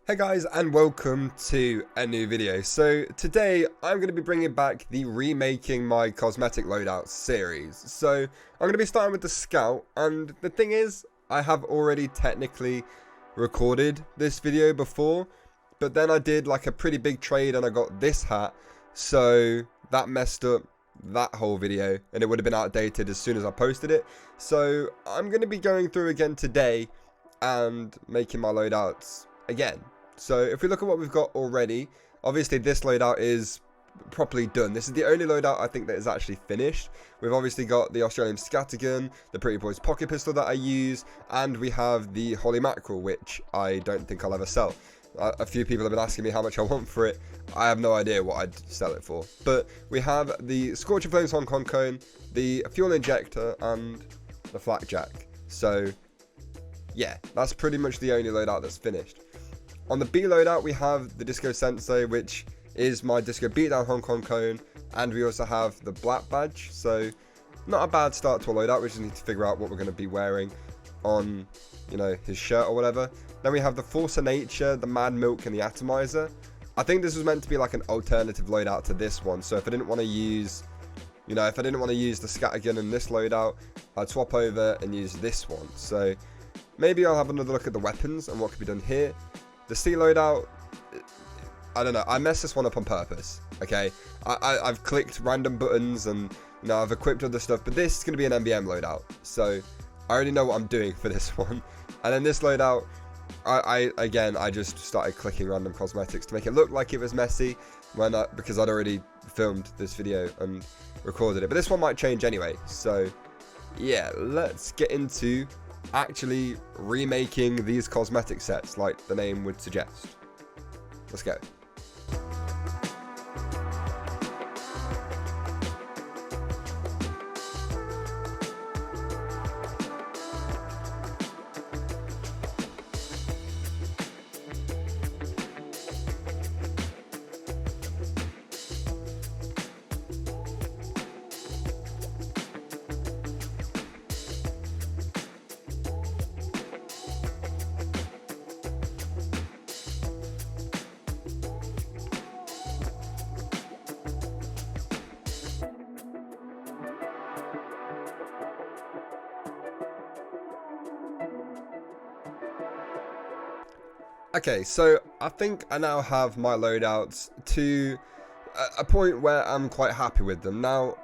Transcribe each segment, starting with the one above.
Hey guys, and welcome to a new video. So today I'm going to be bringing back the Remaking My Cosmetic Loadouts series. So I'm going to be starting with the Scout, and the thing is, I have already technically recorded this video before, but then I did like a pretty big trade and I got this hat, so that messed up that whole video and it would have been outdated as soon as I posted it. So I'm going to be going through again today and making my loadouts again. So if we look at what we've got already, obviously this loadout is properly done. This is the only loadout I think that is actually finished. We've obviously got the Australian scattergun, the Pretty Boys pocket pistol that I use, and we have the Holy Mackerel, which I don't think I'll ever sell. A few people have been asking me how much I want for it. I have no idea what I'd sell it for. But we have the Scorching Flames Hong Kong cone, the fuel injector, and the flakjack. So yeah, that's pretty much the only loadout that's finished. On the B loadout, we have the Disco Sensei, which is my Disco Beatdown Hong Kong cone, and we also have the black badge. So not a bad start to a loadout. We just need to figure out what we're going to be wearing on, you know, his shirt or whatever. Then we have the Force of Nature, the Mad Milk, and the Atomizer. I think this was meant to be like an alternative loadout to this one. So if I didn't want to use, you know, if I didn't want to use the scattergun in this loadout, I'd swap over and use this one. So maybe I'll have another look at the weapons and what could be done here. The C loadout, I don't know, I messed this one up on purpose, okay? I've clicked random buttons and, you know, I've equipped other stuff, but this is going to be an MBM loadout, so I already know what I'm doing for this one. And then this loadout, I just started clicking random cosmetics to make it look like it was messy, because I'd already filmed this video and recorded it. But this one might change anyway, so yeah, let's get into actually remaking these cosmetic sets like the name would suggest. Let's go. Okay, so I think I now have my loadouts to a point where I'm quite happy with them. Now,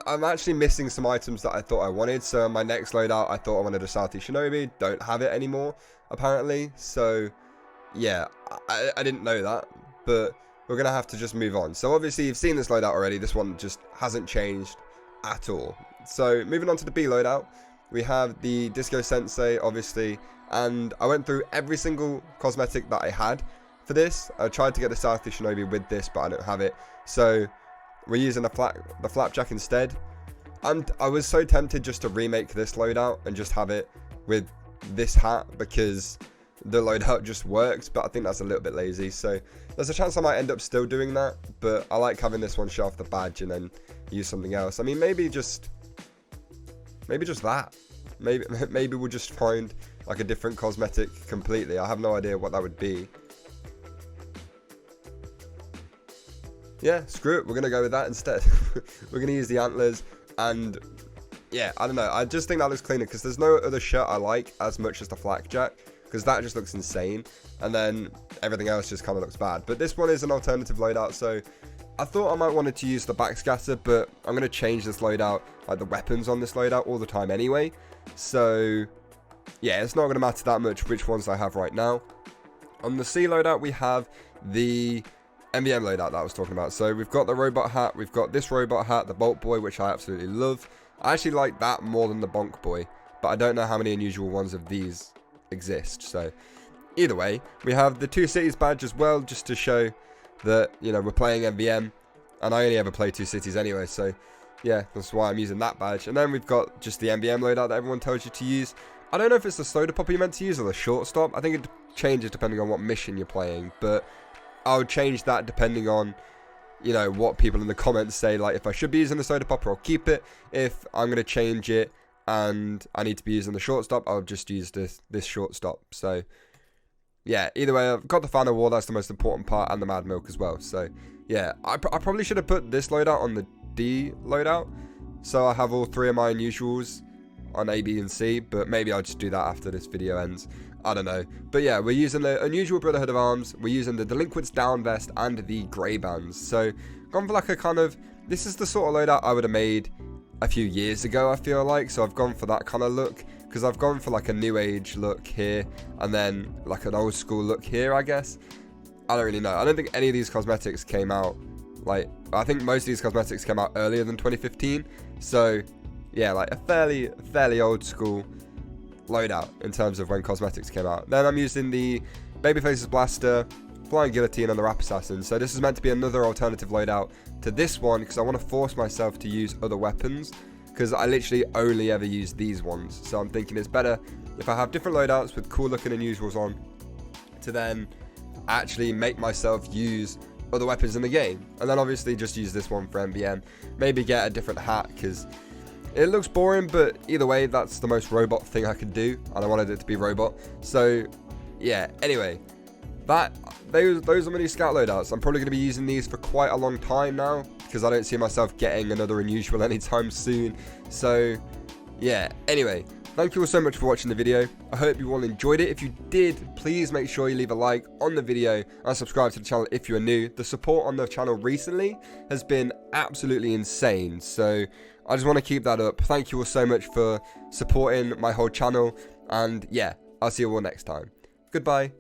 I'm actually missing some items that I thought I wanted. So my next loadout, I thought I wanted a Southeast Shinobi. Don't have it anymore, apparently. So yeah, I didn't know that, but we're going to have to just move on. So obviously you've seen this loadout already. This one just hasn't changed at all. So moving on to the B loadout, we have the Disco Sensei, obviously. And I went through every single cosmetic that I had for this. I tried to get the Southeast Shinobi with this, but I don't have it. So we're using the flapjack instead. And I was so tempted just to remake this loadout and just have it with this hat because the loadout just works, but I think that's a little bit lazy. So there's a chance I might end up still doing that, but I like having this one show off the badge and then use something else. I mean, maybe just that. Maybe we'll just find like a different cosmetic completely. I have no idea what that would be. Yeah, screw it. We're going to go with that instead. We're going to use the antlers. And yeah, I don't know. I just think that looks cleaner because there's no other shirt I like as much as the flakjack, because that just looks insane. And then everything else just kind of looks bad. But this one is an alternative loadout. So I thought I might want to use the backscatter, but I'm going to change this loadout, like the weapons on this loadout all the time anyway. So yeah, it's not going to matter that much which ones I have right now. On the C loadout, we have the MBM loadout that I was talking about. So we've got the robot hat, we've got this robot hat, the Bolt Boy, which I absolutely love. I actually like that more than the Bonk Boy, but I don't know how many unusual ones of these exist. So either way, we have the Two Cities badge as well, just to show that, you know, we're playing MBM, and I only ever play Two Cities anyway, so yeah, that's why I'm using that badge. And then we've got just the MBM loadout that everyone tells you to use. I don't know if it's the soda pop you're meant to use or the shortstop. I think it changes depending on what mission you're playing, but I would change that depending on, you know, what people in the comments say. Like, if I should be using the soda popper, I'll keep it. If I'm going to change it and I need to be using the shortstop, I'll just use this shortstop. So yeah, either way, I've got the final war, that's the most important part, and the mad milk as well. So yeah, I probably should have put this loadout on the D loadout, so I have all 3 of my unusuals on A, B, and C, but maybe I'll just do that after this video ends. I don't know. But yeah, we're using the unusual Brotherhood of Arms, we're using the Delinquent's Down Vest, and the Grey Bands. So gone for like a kind of, this is the sort of loadout I would have made a few years ago, I feel like. So I've gone for that kind of look, because I've gone for like a new age look here, and then like an old school look here, I guess. I don't really know. I don't think any of these cosmetics came out, like, I think most of these cosmetics came out earlier than 2015. So yeah, like a fairly old school loadout in terms of when cosmetics came out. Then I'm using the Babyface's Blaster, Flying Guillotine, and the Rap Assassin. So this is meant to be another alternative loadout to this one, because I want to force myself to use other weapons, because I literally only ever use these ones. So I'm thinking it's better if I have different loadouts with cool looking unusuals on, to then actually make myself use other weapons in the game. And then obviously just use this one for MBM. Maybe get a different hat, because it looks boring, but either way, that's the most robot thing I could do, and I wanted it to be robot. So yeah, anyway, those are my new scout loadouts. I'm probably going to be using these for quite a long time now, because I don't see myself getting another unusual anytime soon. So yeah, anyway, thank you all so much for watching the video. I hope you all enjoyed it. If you did, please make sure you leave a like on the video and subscribe to the channel if you are new. The support on the channel recently has been absolutely insane, so I just want to keep that up. Thank you all so much for supporting my whole channel, and yeah, I'll see you all next time. Goodbye.